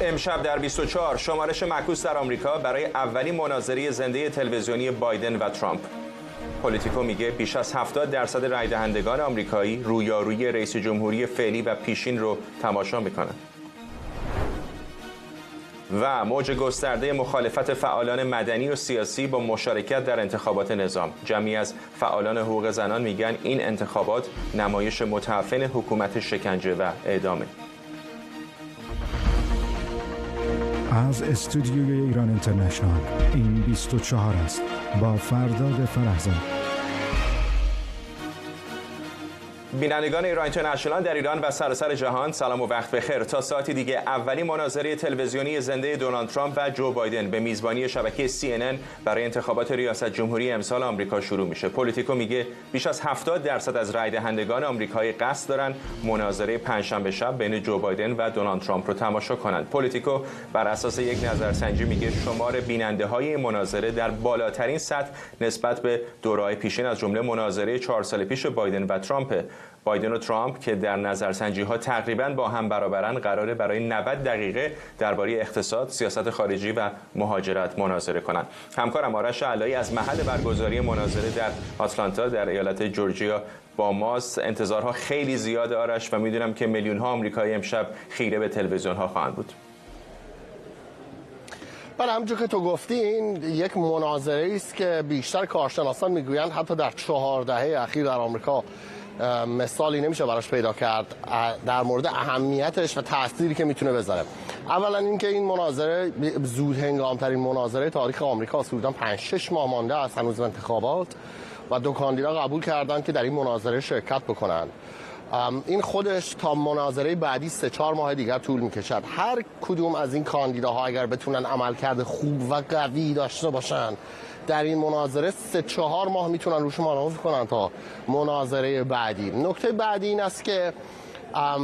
امشب در 24 شمارش معکوس در آمریکا برای اولین مناظره زنده تلویزیونی بایدن و ترامپ. پلیتیکو میگه بیش از 70% رای دهندگان آمریکایی رویارویی رئیس جمهوری فعلی و پیشین رو تماشا میکنن. و موج گسترده مخالفت فعالان مدنی و سیاسی با مشارکت در انتخابات نظام. جمعی از فعالان حقوق زنان میگن این انتخابات نمایش متعفن حکومت شکنجه و اعدامه. از استودیوی ایران اینترنشنال این 24 است با فرداد فرحزاد. بینندگان ایران اینترنشنال در ایران و سراسر جهان سلام و وقت بخیر. تا ساعتی دیگه اولین مناظره تلویزیونی زنده دونالد ترامپ و جو بایدن به میزبانی شبکه CNN برای انتخابات ریاست جمهوری امسال آمریکا شروع میشه. پلیتیکو میگه بیش از 70% از رای دهندگان آمریکایی قصد دارن مناظره پنجشنبه شب بین جو بایدن و دونالد ترامپ رو تماشا کنند. پلیتیکو بر اساس یک نظرسنجی میگه شمار بیننده‌های این مناظره در بالاترین سطح نسبت به دوره‌های پیشین از جمله مناظره 4 سال پیش بایدن و ترامپ. بایدن و ترامپ که در نظرسنجی‌ها تقریباً با هم برابرن قراره برای 90 دقیقه درباره اقتصاد، سیاست خارجی و مهاجرت مناظره کنند. همکارم آرش علایی از محل برگزاری مناظره در آتلانتا در ایالت جورجیا با ماست. انتظارها خیلی زیاده آرش و میدونم که میلیون‌ها آمریکایی امشب خیره به تلویزیون‌ها خواهند بود. بله، همونجور که تو گفتی این یک مناظره است که بیشتر کارشناسان میگویند حتی در 4 دهه اخیر در آمریکا مثالی نمیشه براش پیدا کرد در مورد اهمیتش و تأثیری که میتونه بذاره. اولا اینکه این مناظره زود هنگام ترین مناظره تاریخ آمریکا است. حدوداً 5-6 ماه مانده از هنوز انتخابات و 2 کاندیدا قبول کردن که در این مناظره شرکت بکنن. این خودش تا مناظره بعدی 3-4 ماه دیگر طول میکشد. هر کدوم از این کاندیداها اگر بتونن عملکرد خوب و قوی داشته باشن در این مناظره 3-4 ماه میتونن روش مانور کنن تا مناظره بعدی. نکته بعدی این است که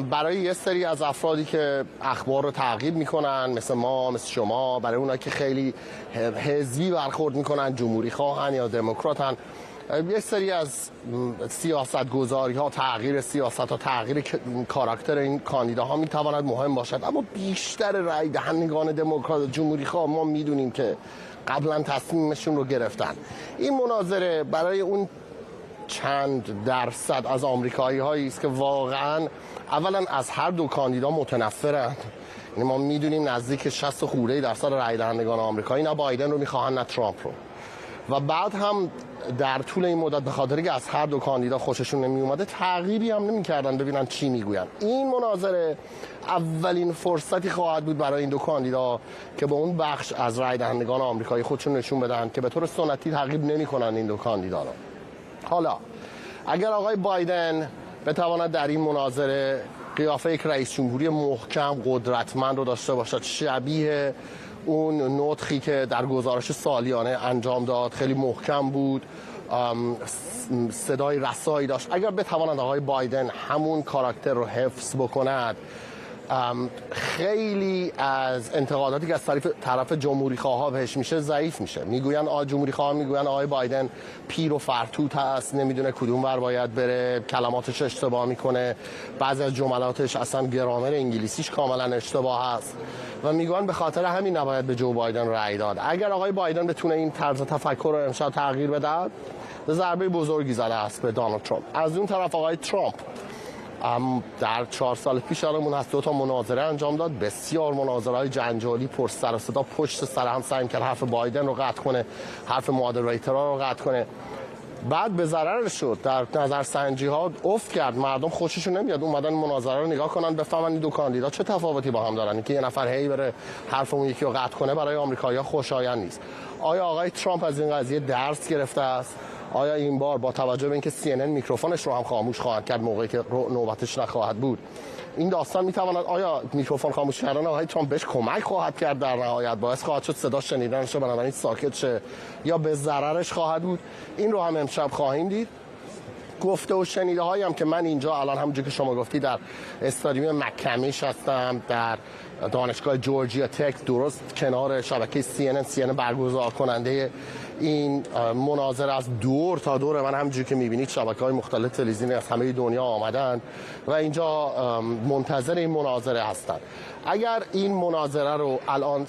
برای یه سری از افرادی که اخبار رو تعقیب میکنن مثل ما، مثل شما، برای اونایی که خیلی حزبی برخورد میکنن، جمهوری خواهن یا دموکراتن، یک سری از سیاستگذاری ها، تغییر سیاست ها، تغییر کاراکتر این کاندیداها میتواند مهم باشد، اما بیشتر رای دهندگان دموکرات جمهوری خواه ما میدونیم که قبلا تصمیمشون رو گرفتن. این مناظره برای اون چند درصد از آمریکایی هایی است که واقعا اولا از هر 2 کاندیدا متنفرند. یعنی ما میدونیم نزدیک 60 خورده درصد رای دهندگان آمریکایی نه بایدن رو میخواهن نه ترامپ رو، و بعد هم در طول این مدت به خاطری که از هر 2 کاندیدا خوششون نمی اومده تعقیبی هم نمی‌کردن ببینن چی میگوین. این مناظره اولین فرصتی خواهد بود برای این 2 کاندیدا که به اون بخش از رای دهندگان آمریکایی خودشون نشون بدن که به طور سنتی تعقیب نمی‌کنن این 2 کاندیدا رو. حالا اگر آقای بایدن بتواند در این مناظره قیافه یک رئیس جمهوری محکم قدرتمند رو داشته باشد، شبیه اون نطقی که در گزارش سالیانه انجام داد، خیلی محکم بود، صدای رسایی داشت، اگر بتواند آقای بایدن همون کاراکتر رو حفظ بکند، خیلی از انتقاداتی که از طرف جمهوری خواها بهش میشه ضعیف میشه. میگوین جمهوری خواها میگوین آقای بایدن پیر و فرتوت هست، نمیدونه کدوم ور باید بره، کلماتش اشتباه میکنه، بعضی از جملاتش اصلا گرامر انگلیسیش کاملا اشتباه هست و میگوین به خاطر همین نباید به جو بایدن رأی داد. اگر آقای بایدن بتونه این طرز تفکر رو امشب تغییر بده، ضربه بزرگی زده است به دونالد ترامپ. از اون طرف آقای ترامپ در 4 سال پیش آرمون هست 2 تا مناظره انجام داد، بسیار مناظرهای جنجالی پر سر و صدا پشت سر هم سعی کرد حرف بایدن رو قطع کنه، حرف مادریتورها رو قطع کنه. بعد به ضررش شد، در نظرسنجی ها افت کرد، مردم خوششون نمیاد اومدن مناظره رو نگاه کنن بفهمن این 2 کاندیدا چه تفاوتی با هم دارن. که یه نفر هی بره حرف اون یکی رو قطع کنه برای آمریکایی‌ها خوشایند نیست. آیا آقای ترامپ از این قضیه درس گرفته است؟ آیا این بار با توجه به اینکه CNN میکروفونش رو هم خاموش خواهد کرد موقعی که نوبتش نخواهد بود، این داستان میتواند آیا میکروفون خاموش کردن آقای ترامپ بهش کمک خواهد کرد، در نهایت باعث خواهد شد صدا شنیدن شه بنابراین ساکت شه، یا به ضررش خواهد بود؟ این رو هم امشب خواهیم دید. گفته و شنیده هایم که من اینجا الان همونجوری که شما گفتی در استادیوم مک‌کمیش هستم، در دانشگاه جورجیا تک، درست کنار شبکه CNN برگزار کننده این مناظره از دور تا دور من. همونجوری که می‌بینید شبکه‌های مختلف تلویزیونی از همه دنیا آمدن و اینجا منتظر این مناظره هستند. اگر این مناظره رو الان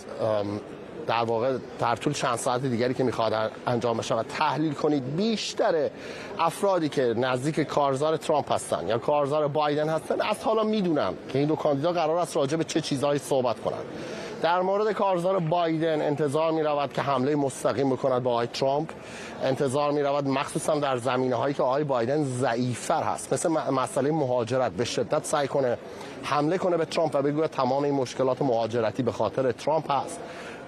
در واقع در طول چند ساعت دیگری که میخواد انجام بشه و تحلیل کنید، بیشتر افرادی که نزدیک کارزار ترامپ هستن یا کارزار بایدن هستن از حالا میدونن که این دو کاندیدا قرار است راجع به چه چیزهایی صحبت کنند. در مورد کارزار بایدن انتظار می رود که حمله مستقیم بکند با آقای ترامپ. انتظار می رود مخصوصا در زمینه هایی که آقای بایدن ضعیفتر هست، مثل مسئله مهاجرت، به شدت سعی کنه حمله کنه به ترامپ و بگوید تمام این مشکلات مهاجرتی به خاطر ترامپ هست.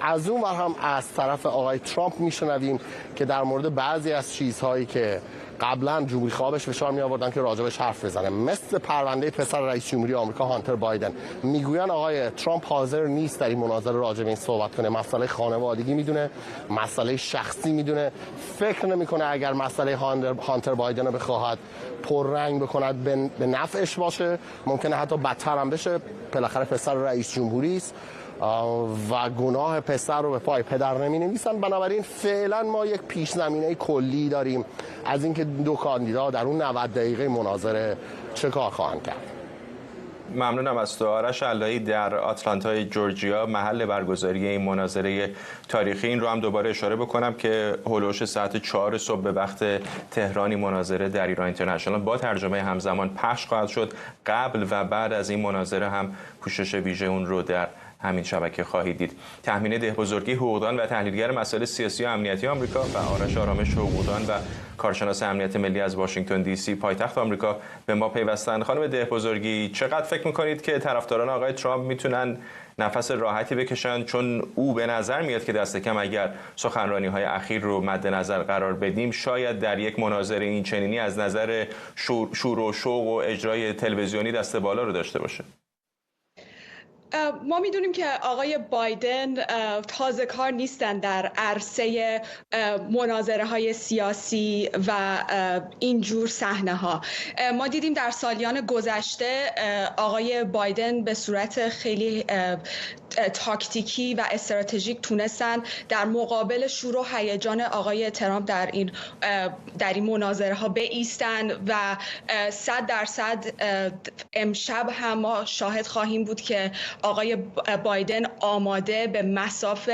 از اون ور هم از طرف آقای ترامپ میشنویم که در مورد بعضی از چیزهایی که قبلا جمهوری خوابش فشار می آوردن که راجبش حرف بزنه، مثل پرونده پسر رئیس جمهوری آمریکا هانتر بایدن، میگوین آقای ترامپ حاضر نیست در این مناظره راجب این صحبت کنه. مسئله خانوادگی میدونه، مسئله شخصی میدونه، فکر نمیکنه اگر مسئله هانتر بایدن رو بخواهد پررنگ بکند به نفعش باشه، ممکنه حتی بدتر هم بشه. بالاخره پسر رئیس جمهوری است و گناه پسر رو به پای پدر نمی نویسن. بنابراین فعلا ما یک پیش زمینه کلی داریم از اینکه دو کاندیدا در اون 90 دقیقه مناظره چه کار خواهند کرد. ممنونم از تو. آرش علایی در آتلانتای جورجیا، محل برگزاری این مناظره تاریخی. این رو هم دوباره اشاره بکنم که هولوش ساعت 4 صبح به وقت تهرانی مناظره در ایران اینترنشنال با ترجمه همزمان پخش خواهد شد. قبل و بعد از این مناظره هم پوشش ویژه اون رو در همین شبکه خواهید دید. تهمینه دهبزرگی، حقوقدان و تحلیلگر مسائل سیاسی و امنیتی آمریکا، و آرش آرامش، حقوقدان و کارشناس امنیت ملی از واشنگتن دی سی پایتخت آمریکا به ما پیوستند. خانم دهبزرگی، چقدر فکر می‌کنید که طرفداران آقای ترامپ میتونن نفس راحتی بکشن، چون او به نظر میاد که دست کم اگر سخنرانی‌های اخیر رو مد نظر قرار بدیم، شاید در یک مناظره این چنینی از نظر شور و شوق و اجرای تلویزیونی دست بالا رو داشته باشه؟ ما میدونیم که آقای بایدن تازه کار نیستن در عرصه مناظره های سیاسی و اینجور صحنه ها. ما دیدیم در سالیان گذشته آقای بایدن به صورت خیلی تاکتیکی و استراتژیک تونستن در مقابل شور و هیجان آقای ترامپ در این مناظره ها بایستن و 100% امشب هم ما شاهد خواهیم بود که آقای بایدن آماده به مصاف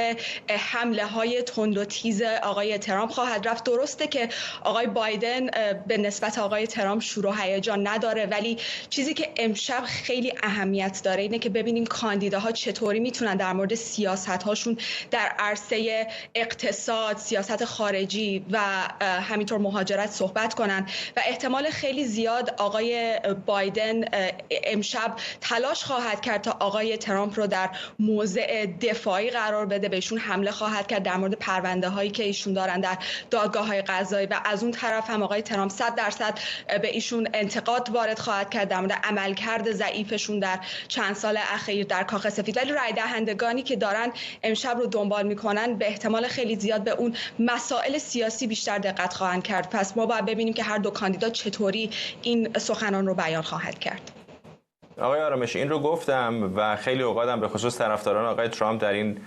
حمله های تند و تیز آقای ترامپ خواهد رفت. درسته که آقای بایدن به نسبت آقای ترامپ شور و هیجان نداره، ولی چیزی که امشب خیلی اهمیت داره اینه که ببینیم کاندیداها چطوری میتونن در مورد سیاست‌هاشون در عرصه اقتصاد، سیاست خارجی و همینطور مهاجرت صحبت کنن و احتمال خیلی زیاد آقای بایدن امشب تلاش خواهد کرد تا آقای ترامپ رو در موضع دفاعی قرار بده، بهشون حمله خواهد کرد در مورد پرونده هایی که ایشون دارن در دادگاه‌های قضایی، و از اون طرف هم آقای ترامپ 100% به ایشون انتقاد وارد خواهد کرد در مورد عملکرد ضعیفشون در چند سال اخیر در کاخ سفید. ولی رای دهندگانی که دارن امشب رو دنبال میکنن به احتمال خیلی زیاد به اون مسائل سیاسی بیشتر دقت خواهند کرد. پس ما باید ببینیم که هر دو کاندیدا چطوری این سخنان رو بیان خواهد کرد. آقای آرامش، این رو گفتم و خیلی اوقات هم به خصوص طرفداران آقای ترامپ در این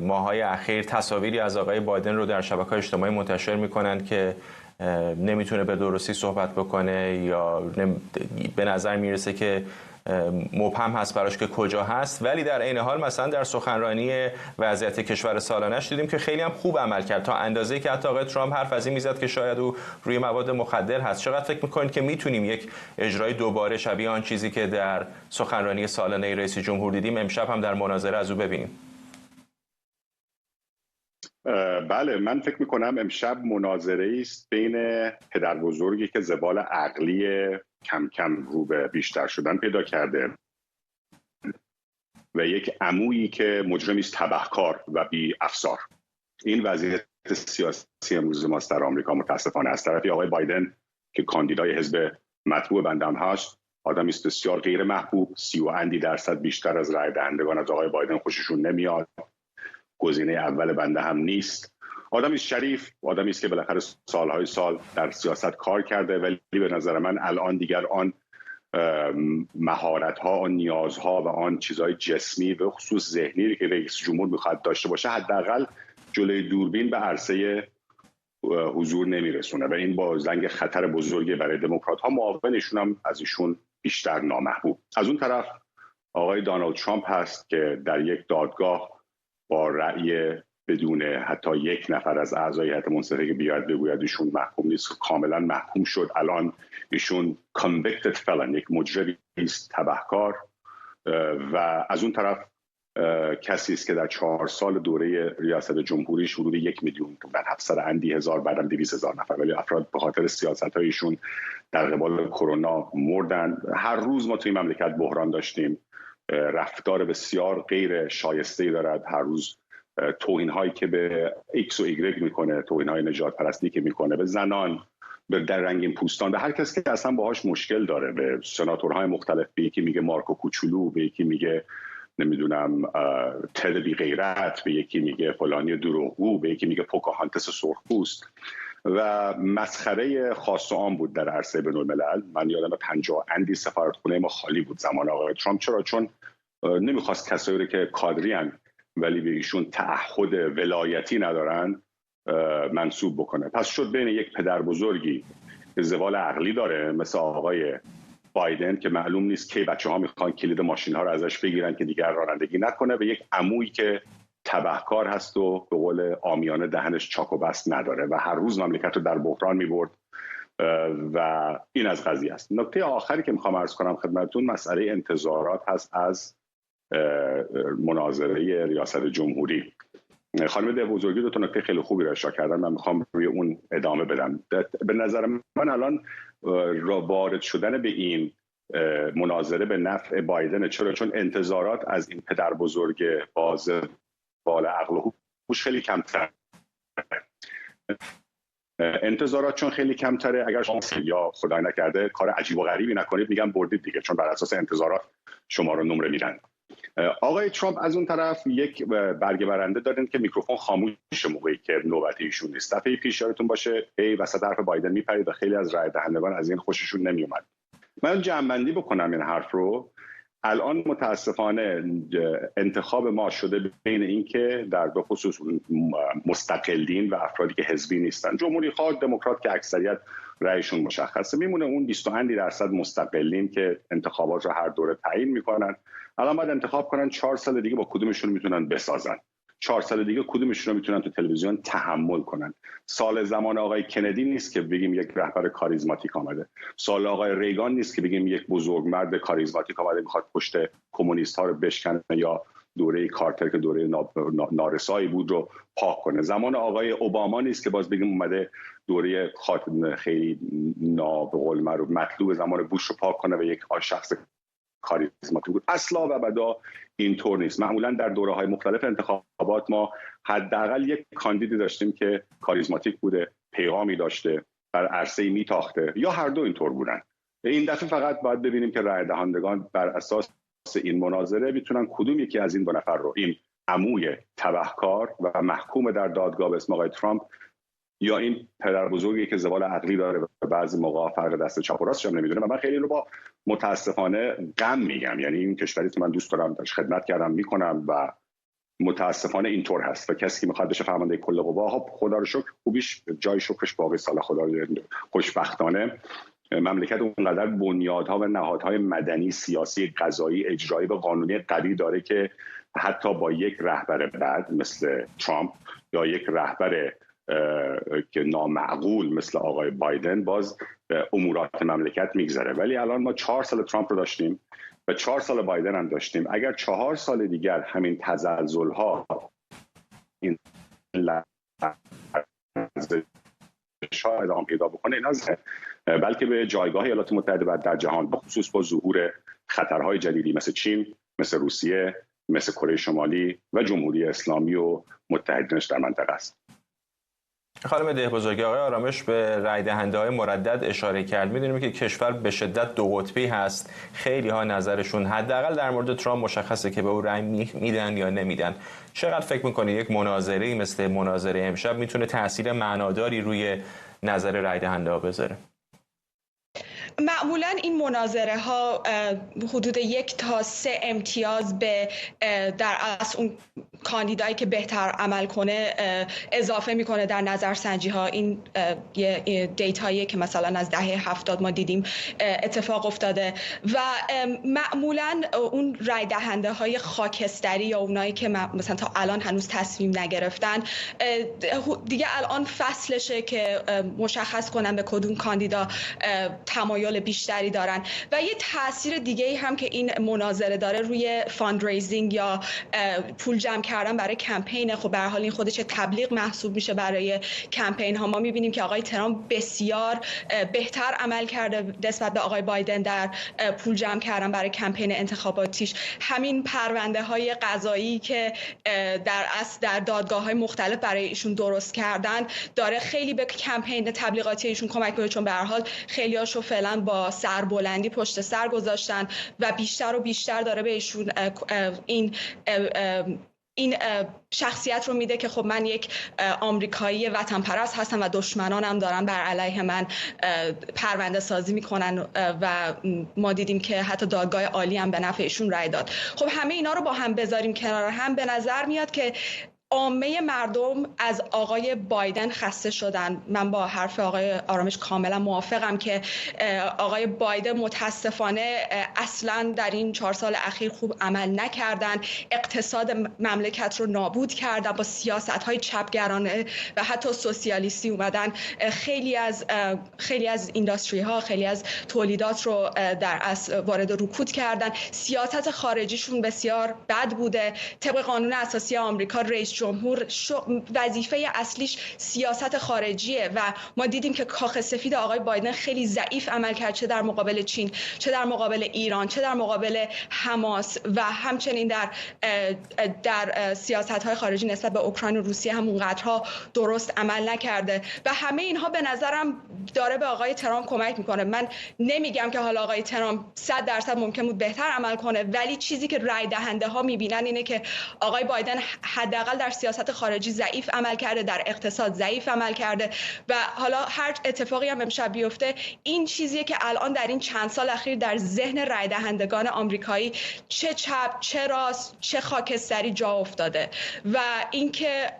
ماه‌های اخیر تصاویری از آقای بایدن رو در شبکه‌های اجتماعی منتشر می‌کنند که نمیتونه به درستی صحبت بکنه یا به نظر میرسه که مبهم هست براش که کجا هست، ولی در عین حال مثلا در سخنرانی وضعیت کشور سالانش دیدیم که خیلی هم خوب عمل کرد، تا اندازه‌ای که حتی آقای ترامپ حرف از این میزد که شاید او روی مواد مخدر هست. چقدر فکر می‌کنید که میتونیم یک اجرای دوباره شبیه آن چیزی که در سخنرانی سالانه رئیس جمهور دیدیم امشب هم در مناظره از او ببینیم؟ بله، من فکر میکنم امشب مناظره است بین پدر بزرگی که زبال عقلی کم کم رو به بیشتر شدن پیدا کرده و یک عمویی که مجرمی است، تبهکار و بی افسار. این وضعیت سیاسی امروز ماست در آمریکا متاسفانه. از طرفی آقای بایدن که کاندیدای حزب مطبوع بندم هست، آدمی است بسیار غیر محبوب. 30% بیشتر از رای دهندگان از آقای بایدن خوششون نمیاد. گزینه اول بنده هم نیست. آدمی شریف، آدمی است که بالاخره سالهای سال در سیاست کار کرده، ولی به نظر من الان دیگر آن مهارت‌ها، آن نیازها و آن چیزهای جسمی و خصوص ذهنی که رئیس جمهور می‌خواد داشته باشه حداقل جلوی دوربین به عرصه حضور نمیرسونه و این با زنگ خطر بزرگی برای دموکرات‌ها. معاونشون هم از ایشون بیشتر نامحبوب. از اون طرف آقای دونالد ترامپ هست که در یک دادگاه با رأی بدون حتی یک نفر از اعضای هیئت منصفه که بیاد بگوید ایشون محکوم نیست، کاملا محکوم شد. الان ایشون convicted felon، یک مجرمی است، تبهکار. و از اون طرف کسی است که در 4 سال دوره ریاست جمهوریش حدود 1,700,000 بعدم 200,000 نفر ولی افراد به خاطر سیاست‌های ایشون در قبال کرونا مردن. هر روز ما توی مملکت بحران داشتیم، رفتار بسیار غیر شایسته‌ای دارد. هر روز توهین‌هایی که به ایکس و ایگرگ میکنه، توهین‌های نژاد پرستی که میکنه به زنان، به در رنگین پوستان، به هر کسی که اصلا باهاش مشکل داره، به سناتورهای مختلف، به یکی میگه مارکو کوچولو، به یکی میگه نمیدونم تد بی غیرت، به یکی میگه فلانی دروغگو، به یکی میگه پوکاهانتس سرخپوست و مسخره خاص و عام بود در عرصه بین‌الملل. من یادم 50 اندی سفارتخونه ما خالی بود زمان آقای ترامپ. چرا؟ چون نمیخواست کسایی رو که کادریان ولی به ایشون تعهد ولایتی ندارن منصوب بکنه. پس شد بین یک پدر بزرگی که زوال عقلی داره مثل آقای بایدن که معلوم نیست کی بچه‌ها میخوان کلید ماشین‌ها رو ازش بگیرن که دیگر رانندگی نکنه، و یک عمویی که تبهکار هست و به قول عامیانه دهنش چاک و بست نداره و هر روز مملکت رو در بحران میبرد. و این از قضیه است. نکته آخری که میخوام عرض کنم خدمتتون مسئله انتظارات هست از مناظره ریاست جمهوری. خانم ده بزرگی دو تا نکته خیلی خوبی رو اشاره کردن، من میخوام روی اون ادامه بدم. به نظر من الان وارد شدن به این مناظره به نفع بایدن. چرا؟ چون انتظارات از این پدر بزرگ باز بال عقل و هوش خیلی کمتر. انتظارات چون خیلی کمتره، اگر شما یا خدای نکرده کار عجیب و غریبی نکنید میگم بردید دیگه، چون بر اساس انتظارات شما رو نمره میدن. آقای ترامپ از اون طرف یک برگه برنده دارن که میکروفون خاموشه موقعی که نوبت ایشون نیست. دفعه پیش یادتون باشه وسط حرف بایدن میپرید و خیلی از رای دهندگان از این خوششون نمیومد. من جمع‌بندی بکنم این حرف رو. الان متاسفانه انتخاب ما شده بین این که در به خصوص مستقلین و افرادی که حزبی نیستن، جمهوری خواه، دموکرات که اکثریت رأیشون مشخصه، میمونه اون 22% مستقلین که انتخابات رو هر دوره تعیین میکنن. الان باید انتخاب کنن 4 سال دیگه با کدومشون میتونن بسازن، 4 سال دیگه کدومشون رو میتونن تو تلویزیون تحمل کنن. سال زمان آقای کندی نیست که بگیم یک رهبر کاریزماتیک آمده، سال آقای ریگان نیست که بگیم یک بزرگمرد کاریزماتیک آمده میخواد پشت کمونیست ها رو بشکنه یا دوره کارتر که دوره نارسایی بود رو پاک کنه. زمان آقای اوباما نیست که باز بگیم اومده دوره خیلی به قول معروف مطلوب زمان بوش رو پاک کنه و یک شخص کاریزماتیک بود. اصلا و ابدا اینطور نیست. معمولا در دوره‌های مختلف انتخابات ما حداقل یک کاندیدی داشتیم که کاریزماتیک بوده، پیغامی داشته، بر عرصه‌ای میتاخته، یا هر دو اینطور بودن. این دفعه فقط باید ببینیم که رای دهندگان بر اساس این مناظره میتونن کدوم یکی از این دو نفر رو، این عموی تبهکار و محکوم در دادگاه به اسم آقای ترامپ یا این پدر بزرگی که زوال عقلی داره و بعضی موقع فرق دست چپ و راستش هم نمیدونه. و من خیلی رو با متاسفانه غم میگم، یعنی این کشوری که من دوست دارم، درش خدمت کردم، میکنم و متاسفانه اینطور هست و کسی که میخواد بشه فرمانده کل قوا، خدا رو شکر خوبیش جای شکرش باقی سال خدا رو خوشبختانه مملکت اونقدر بنیادها و نهادهای مدنی، سیاسی، قضایی، اجرایی و قانونی قوی داره که حتی با یک رهبر بد مثل ترامپ یا یک رهبر که نامعقول مثل آقای بایدن باز امورات مملکت میگذره. ولی الان ما 4 سال ترامپ رو داشتیم و 4 سال بایدن هم داشتیم. اگر 4 سال دیگر همین تزلزل‌ها، این شاید ادامه پیدا بکنه، اینا بلکه به جایگاه ایالات متحده در جهان، به خصوص با ظهور خطرهای جدیدی مثل چین، مثل روسیه، مثل کره شمالی و جمهوری اسلامی و متحدینش در منطقه است. خانم دهبزرگی، آقای آرامش به رای دهنده های مردد اشاره کرد. میدونیم که کشور به شدت دو قطبی هست. خیلی ها نظرشون حداقل در مورد ترامپ مشخصه که به او رای میدن یا نمیدن. چقدر فکر میکنید یک مناظره مثل مناظره امشب میتونه تاثیر معناداری روی نظر رای دهنده ها بذاره؟ معمولا این مناظره ها حدود 1 تا 3 امتیاز به در اصل اون کاندیدایی که بهتر عمل کنه اضافه میکنه در نظرسنجی ها. این یه دیتاییه که مثلا از دهه 70 ما دیدیم اتفاق افتاده و معمولا اون رای دهنده های خاکستری یا اونایی که مثلا تا الان هنوز تصمیم نگرفتن دیگه الان فصلشه که مشخص کنن به کدوم کاندیدا تمایل بیشتری دارن. و یه تاثیر دیگه هم که این مناظره داره روی فاندریزینگ یا پول جمع کردن برای کمپین. خب به هر حال این خودش تبلیغ محسوب میشه برای کمپین ها. ما میبینیم که آقای ترامپ بسیار بهتر عمل کرده نسبت به آقای بایدن در پول جمع کردن برای کمپین انتخاباتیش. همین پرونده های قضایی که در دادگاه های مختلف برای ایشون درست کردن داره خیلی به کمپین تبلیغاتی ایشون کمک میکنه، چون به هر حال خیلی هاشو فعلا با سربلندی پشت سر گذاشتن و بیشتر و بیشتر داره بهشون این شخصیت رو میده که خب من یک آمریکایی وطن پرست هستم و دشمنانم دارن بر علیه من پرونده سازی میکنن و ما دیدیم که حتی دادگاه عالی هم به نفع ایشون رأی داد. خب همه اینا رو با هم بذاریم کنار هم، به نظر میاد که عامه مردم از آقای بایدن خسته شدن. من با حرف آقای آرامش کاملا موافقم که آقای بایدن متاسفانه اصلا در این 4 سال اخیر خوب عمل نکردن، اقتصاد مملکت رو نابود کردن با سیاست‌های چپگرانه و حتی سوسیالیستی اومدن خیلی از اینداستری ها، خیلی از تولیدات رو در اصل وارد رکود کردن. سیاست خارجیشون بسیار بد بوده. طبق قانون اساسی آمریکا رئیس جمهور وظیفه اصلیش سیاست خارجیه و ما دیدیم که کاخ سفید آقای بایدن خیلی ضعیف عمل کرد، چه در مقابل چین، چه در مقابل ایران، چه در مقابل حماس و همچنین در سیاست‌های خارجی نسبت به اوکراین و روسیه هم اونقدرها درست عمل نکرده و همه اینها به نظرم داره به آقای ترامپ کمک میکنه. من نمیگم که حالا آقای ترامپ 100% ممکن بود بهتر عمل کنه، ولی چیزی که رای دهنده ها میبینن اینه که آقای بایدن حداقل در سیاست خارجی ضعیف عمل کرده، در اقتصاد ضعیف عمل کرده و حالا هر اتفاقی هم امشب بیفته این چیزیه که الان در این چند سال اخیر در ذهن رای دهندگان آمریکایی چه چپ چه راست چه خاکستری جا افتاده و اینکه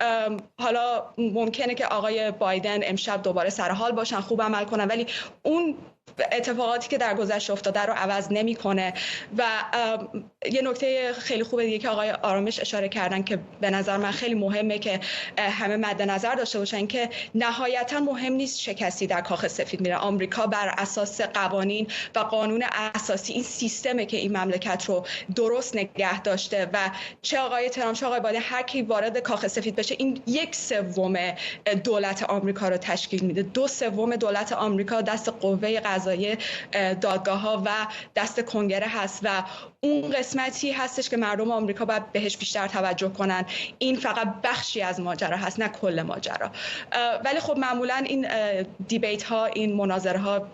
حالا ممکنه که آقای بایدن امشب دوباره سر حال باشن، خوب عمل کنن، ولی اون اتفاقاتی که در گذشته افتاده رو عوض نمی‌کنه. و یه نکته خیلی خوبه دیگه که آقای آرامش اشاره کردن که به نظر من خیلی مهمه که همه مد نظر داشته باشن که نهایتا مهم نیست چه کسی در کاخ سفید میره. آمریکا بر اساس قوانین و قانون اساسی این سیستمه که این مملکت رو درست نگه داشته و چه آقای ترامپ چه آقای بایدن هر کی وارد کاخ سفید بشه این 1/3 دولت آمریکا رو تشکیل میده. 2/3 دولت آمریکا دست قوه قضاییه، دادگاه‌ها و دست کنگره هست و اون قسمتی هستش که مردم آمریکا باید بهش بیشتر توجه کنن. این فقط بخشی از ماجرا هست نه کل ماجرا. ولی خب معمولا این دیبیت ها، این مناظره ها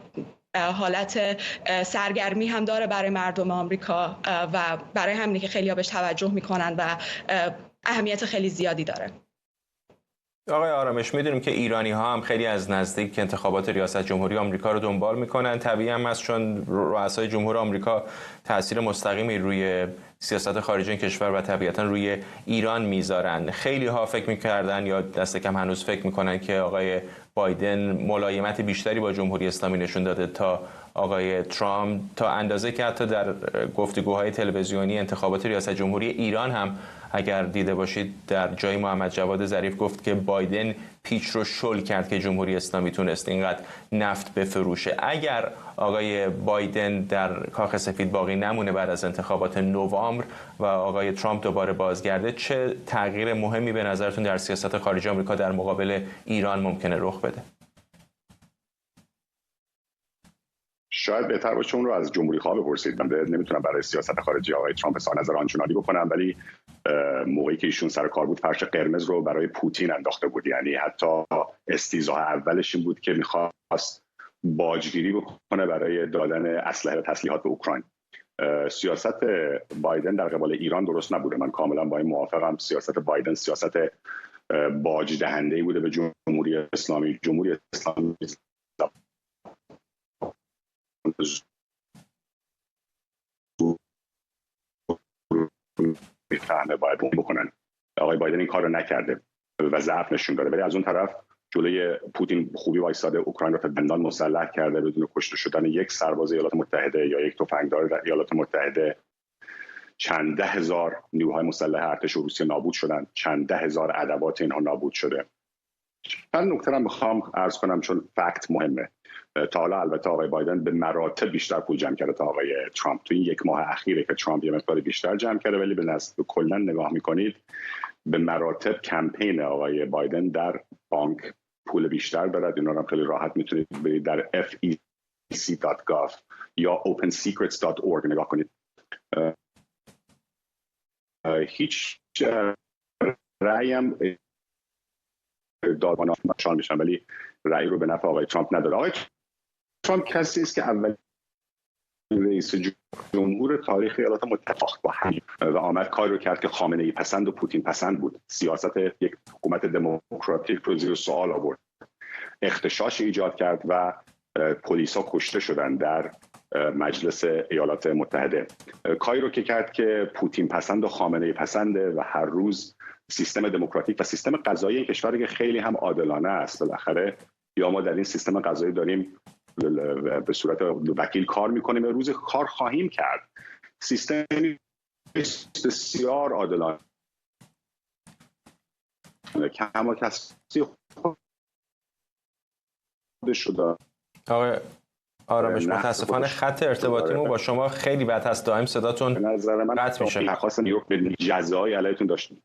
حالت سرگرمی هم داره برای مردم آمریکا و برای همینه که خیلی‌ها بهش توجه میکنن و اهمیت خیلی زیادی داره. آقای آرامش، میدونیم که ایرانی ها هم خیلی از نزدیک انتخابات ریاست جمهوری آمریکا رو دنبال میکنن. طبیعی هم است چون رؤسای جمهور آمریکا تاثیر مستقیمی روی سیاست خارجی این کشور و طبیعتا روی ایران میذارن. خیلی ها فکر میکردن یا دست کم هنوز فکر میکنن که آقای بایدن ملایمت بیشتری با جمهوری اسلامی نشون داده تا آقای ترامپ، تا اندازه که حتی در گفتگوهای تلویزیونی انتخابات ریاست جمهوری ایران هم اگر دیده باشید در جای محمد جواد ظریف گفت که بایدن پیچ رو شل کرد که جمهوری اسلامی تونست اینقدر نفت بفروشه. اگر آقای بایدن در کاخ سفید باقی نمونه بعد از انتخابات نوامبر و آقای ترامپ دوباره بازگرده، چه تغییر مهمی به نظرتون در سیاست خارجی آمریکا در مقابل ایران ممکنه رخ بده؟ شاید بهتر باشه اون رو از جمهوری خواه بپرسید. من نمیتونم برای سیاست خارجی آقای ترامپ اظهار نظر آنچنانی بکنم، ولی موقعی که ایشون سر کار بود فرش قرمز رو برای پوتین انداخته بود. یعنی حتی استیضاح اولش این بود که میخواست باجگیری بکنه برای دادن اسلحه و تسلیحات به اوکراین. سیاست بایدن در قبال ایران درست نبوده. من کاملا با این موافقم. سیاست بایدن سیاست باج دهنده‌ای بوده به جمهوری اسلامی. جمهوری اسلامی میفهمه باید بکنن. آقای بایدن این کار رو نکرده و ضعف نشون داده، ولی از اون طرف جلوی پوتین خوبی وایساده، اوکراین رو تا دندان مسلح کرده، بدون کشته شدن یک سرباز ایالات متحده یا یک تفنگدار در ایالات متحده چند ده هزار نیروهای مسلح ارتش روسیه نابود شدن، چند ده هزار ادوات اینها نابود شده. من نکته رو میخوام عرض کنم چون فکت مهمه. تا حالا البته آقای بایدن به مراتب بیشتر پول جمع کرده تا آقای ترامپ. تو این یک ماه اخیره که ترامپ یه مقدار بیشتر جمع کرده، ولی به نسبت کلا نگاه میکنید به مراتب کمپین آقای بایدن در بانک پول بیشتر دارد. اینا رو هم خیلی راحت میتونید برید در fec.gov یا opensecrets.org نگاه کنید. هیچ رأیم دادوانان مشان میشن، ولی رأی رو به نفع آقای ترامپ نداره. آقای ترامپ کسی است که اول رئیس جمهور تاریخ ایالات متحده با همین و آمد کاری رو کرد که خامنه‌ای پسند و پوتین پسند بود. سیاست یک حکومت دموکراتیک رو زیر سوال آورد، اغتشاش ایجاد کرد و پلیسا کشته شدن در مجلس ایالات متحده. کاری رو که کرد که پوتین پسند و خامنه‌ای پسنده و هر روز سیستم دموکراتیک و سیستم قضایی کشور که خیلی هم عادلانه است. بالاخره یا ما در این سیستم قضایی داریم به صورت وکیل کار میکنیم، روز کار خواهیم کرد. سیستم بسیار عادلانه که همه کسی خودش شده. آقای آرامش متاسفانه خط ارتباطیمون با شما خیلی بد هست، دائم صداتون قطع میشه. درخواست نیویورک به جزایی علیتون داشتیم.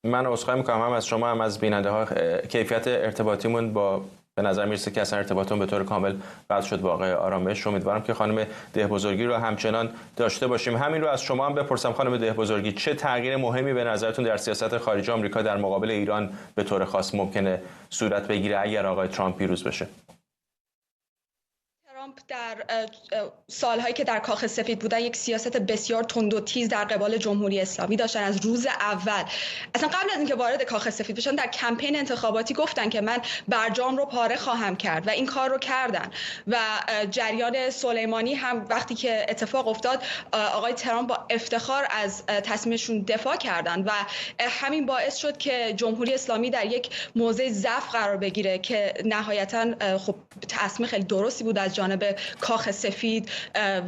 من عذرخواهی میکنم هم از شما هم از بیننده ها. کیفیت ارتباطیمون با به نظر میرسه که اصلا ارتباطمون به طور کامل قطع شد با آقای آرامش. امیدوارم که خانم دهبزرگی رو همچنان داشته باشیم. همین رو از شما هم بپرسم خانم دهبزرگی، چه تغییر مهمی به نظرتون در سیاست خارجی آمریکا در مقابل ایران به طور خاص ممکنه صورت بگیره اگر آقای ترامپ پیروز بشه؟ ترامپ در سالهایی که در کاخ سفید بودن یک سیاست بسیار تند و تیز در قبال جمهوری اسلامی داشتن. از روز اول، اصلا قبل از اینکه وارد کاخ سفید بشن، در کمپین انتخاباتی گفتن که من برجام رو پاره خواهم کرد و این کار رو کردن. و جریان سلیمانی هم وقتی که اتفاق افتاد، آقای ترامپ با افتخار از تصمیمشون دفاع کردن و همین باعث شد که جمهوری اسلامی در یک موضع ضعف قرار بگیره که نهایتاً خب تصمیم خیلی درستی بود از جانب کاخ سفید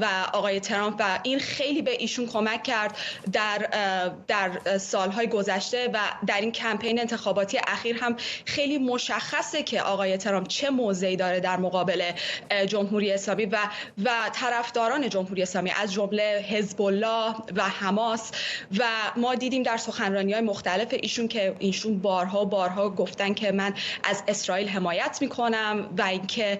و آقای ترامپ و این خیلی به ایشون کمک کرد در سالهای گذشته و در این کمپین انتخاباتی اخیر هم خیلی مشخصه که آقای ترامپ چه موضعی داره در مقابل جمهوری اسلامی و طرفداران جمهوری اسلامی از جمله حزب الله و حماس. و ما دیدیم در سخنرانی‌های مختلف ایشون که ایشون بارها گفتن که من از اسرائیل حمایت میکنم و اینکه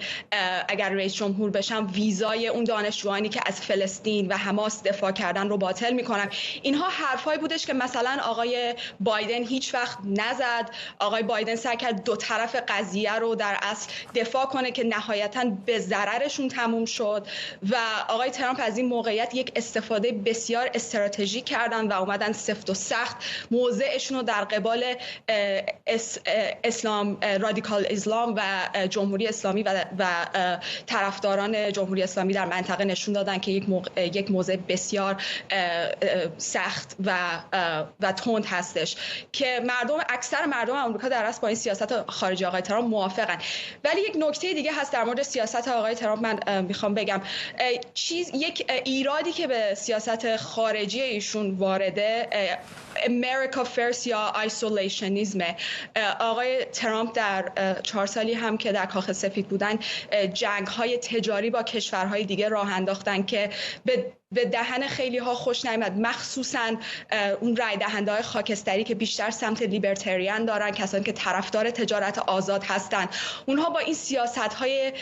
اگر رئیس جمهور بشم ویزای اون دانشجویانی که از فلسطین و حماس دفاع کردن رو باطل میکنم. اینها حرفایی بودش که مثلا آقای بایدن هیچ وقت نزد. آقای بایدن سعی کرد دو طرف قضیه رو در اصل دفاع کنه که نهایتاً به ضررشون تموم شد و آقای ترامپ از این موقعیت یک استفاده بسیار استراتژیک کردن و اومدن سفت و سخت موضعشون رو در قبال اسلام، رادیکال اسلام و جمهوری اسلامی و طرفداران جمهوری اسلامی در منطقه نشون دادن که یک موضع بسیار سخت و تند هستش که اکثر مردم آمریکا در اصل با این سیاست خارجی آقای ترامپ موافقن. ولی یک نکته دیگه هست در مورد سیاست آقای ترامپ من میخوام بگم. یک ایرادی که به سیاست خارجی ایشون وارده امریکا فرست یا آیسولیشنیزمه. آقای ترامپ در 4 سالی هم که در کاخ سفید بودن جنگ‌های تجاری با کشورهای دیگه راه انداختن که به دهن خیلی ها خوش نیامد، مخصوصا اون رای دهنده های خاکستری که بیشتر سمت لیبرتریان دارن، کسانی که طرفدار تجارت آزاد هستن. اونها با این سیاست های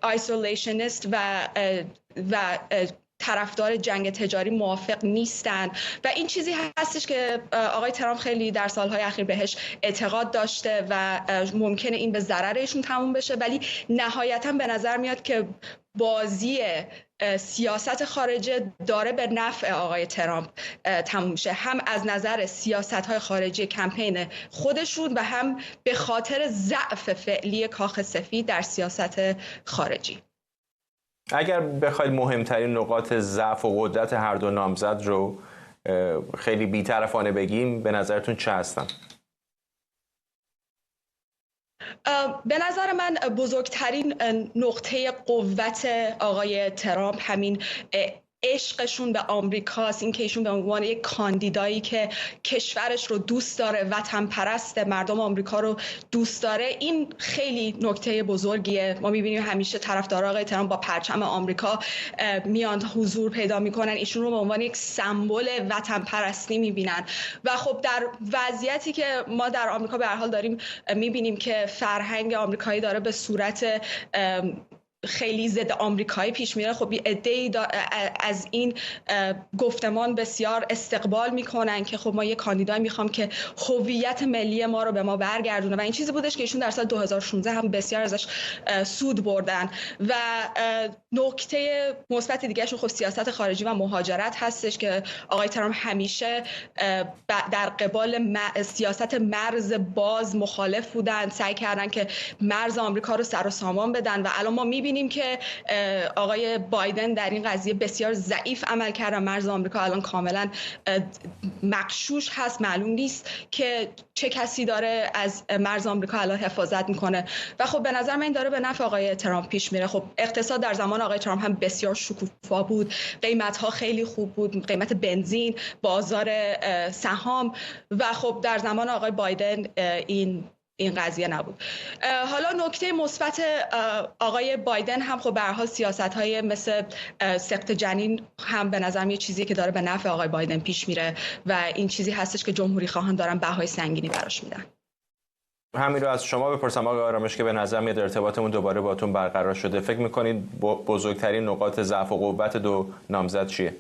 آیسولیشنیست و طرفدار جنگ تجاری موافق نیستن و این چیزی هستش که آقای ترامپ خیلی در سالهای اخیر بهش اعتقاد داشته و ممکنه این به ضرر ایشون تموم بشه، ولی نهایتاً به نظر میاد که بازی سیاست خارجه داره به نفع آقای ترامپ تموم میشه، هم از نظر سیاست‌های خارجی کمپین خودشون و هم به خاطر ضعف فعلی کاخ سفید در سیاست خارجی. اگر بخواید مهمترین نقاط ضعف و قدرت هر دو نامزد رو خیلی بی‌طرفانه بگیم، به نظرتون چه هستن؟ به نظر من بزرگترین نقطه قوت آقای ترامپ همین عشقشون به آمریکاست، این که ایشون به عنوان یک کاندیدایی که کشورش رو دوست داره، وطن پرست، مردم آمریکا رو دوست داره، این خیلی نکته بزرگیه. ما می‌بینیم همیشه طرفداران آقای ترامپ با پرچم آمریکا میان حضور پیدا می‌کنن، ایشون رو به عنوان یک سمبل وطن پرستی می‌بینن و خب در وضعیتی که ما در آمریکا به هر حال داریم می‌بینیم که فرهنگ آمریکایی داره به صورت خیلی ضد آمریکایی پیش میره، خب عده‌ای از این گفتمان بسیار استقبال میکنن که خب ما یه کاندیدای میخوام که هویت ملی ما رو به ما برگردونه و این چیزی بودش که ایشون در سال 2016 هم بسیار ازش سود بردن. و نکته مثبت دیگه‌شون خب سیاست خارجی و مهاجرت هستش که آقای ترامپ همیشه در قبال سیاست مرز باز مخالف بودن، سعی کردن که مرز آمریکا رو سر و سامان بدن و الان ما می‌بینیم که آقای بایدن در این قضیه بسیار ضعیف عمل کرده. مرز آمریکا الان کاملا مغشوش هست، معلوم نیست که چه کسی داره از مرز آمریکا الان حفاظت میکنه و خب به نظر من این داره به نفع آقای ترامپ پیش میره. خب اقتصاد در زمان آقای ترامپ هم بسیار شکوفا بود، قیمت ها خیلی خوب بود، قیمت بنزین، بازار سهام و خب در زمان آقای بایدن این قضیه نبود. حالا نکته مثبت آقای بایدن هم خب به هر حال سیاست‌های مثل سقط جنین هم به نظر میاد چیزی که داره به نفع آقای بایدن پیش میره و این چیزی هستش که جمهوری خواهان دارن بهای سنگینی براش میدن. همین رو از شما بپرسم آقای آرامش که به نظر میاد ارتباطمون دوباره باتون برقرار شده. فکر می‌کنید بزرگترین نقاط ضعف و قوت دو نامزد چیه؟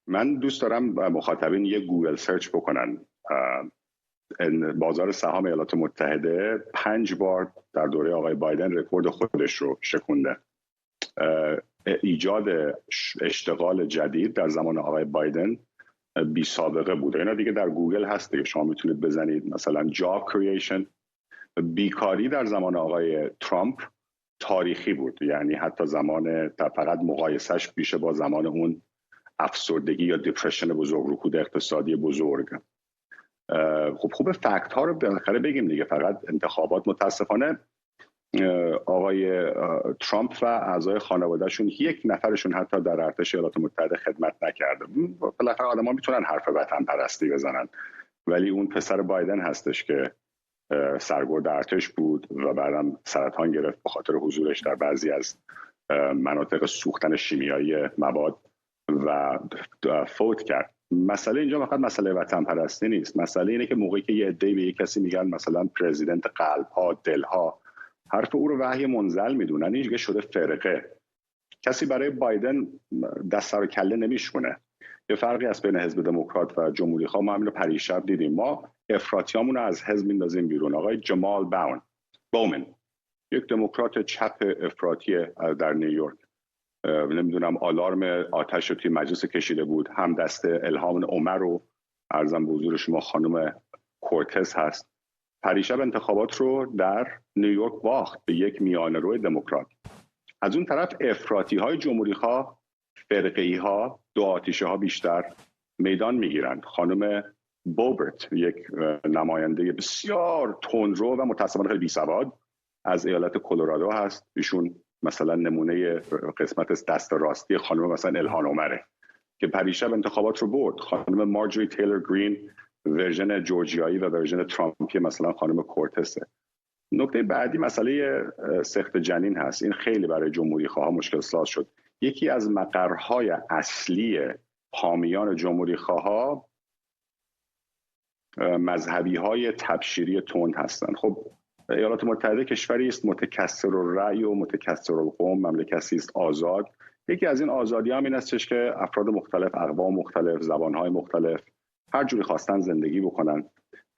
من دوست دارم مخاطبین یه گوگل سرچ بکنن. بازار سهام ایالات متحده 5 بار در دوره آقای بایدن رکورد خودش رو شکونده. ایجاد اشتغال جدید در زمان آقای بایدن بی سابقه بوده. اینا دیگه در گوگل هست دیگه، شما میتونید بزنید مثلا جاب کریشن. بیکاری در زمان آقای ترامپ تاریخی بود، یعنی حتی زمان فقط مقایسش میشه با زمان اون افسردگی یا دیپرشن بزرگ، رکود اقتصادی بزرگ. خب خوب فکت ها رو بالاخره بگیم دیگه. فقط انتخابات متاسفانه آقای ترامپ و اعضای خانوادهشون یک نفرشون حتی در ارتش ایالات متحده خدمت نکرده. بالاخره آدما میتونن حرف وطن پرستی بزنن، ولی اون پسر بایدن هستش که سرگرد ارتش بود و بعدم سرطان گرفت به خاطر حضورش در بعضی از مناطق سوختن شیمیایی مواد و فوت کرد. مسئله اینجا فقط مسئله وطن پرستی نیست. مسئله اینه که موقعی که یه عده‌ای به یک کسی میگن مثلا پرزیدنت قلب‌ها، دل‌ها، حرف او رو وحی منزل میدونن، این دیگه شده فرقه. کسی برای بایدن دست سر و کله نمیشونه. یه فرقی هست بین حزب دموکرات و جمهوری خواه. ما همین رو پریشب دیدیم. ما افراطیامون رو از حزب میندازیم بیرون. آقای جمال بومن یک دموکرات چپ افراطی در نیویورک، نمیدونم آلارم آتش رو توی مجلس کشیده بود، هم دست الهام عمر رو عرضم به حضور شما خانم کورتز هست. پریشب انتخابات رو در نیویورک باخت به یک میانه روی دموکرات. از اون طرف افراطی های جمهوری خواه، فرقه‌ای ها، دو آتیشه ها بیشتر میدان میگیرن. خانم بوبرت یک نماینده بسیار تندرو و متاسفانه خیلی بی‌سواد از ایالت کلرادو هست. ایشون مثلا نمونه قسمت دست راستی خانم مثلا الهان عمره که پریشب انتخابات رو برد. خانم مارجوری تیلر گرین ورژن جورجیایی و ورژن ترامپی مثلا خانم کورتسه. نکته بعدی مسئله سقط جنین هست. این خیلی برای جمهوری خواه مشکل ساز شد. یکی از مقرهای اصلی حامیان جمهوری خواه مذهبی های تبشیری تند هستند. خب ایالات متحده کشوری است متکثر الرأی و متکثر القوم، مملکتی است آزاد یکی از این آزادی هم این استش که افراد مختلف، اقوام مختلف، زبانهای مختلف هر جوری خواستن زندگی بکنن.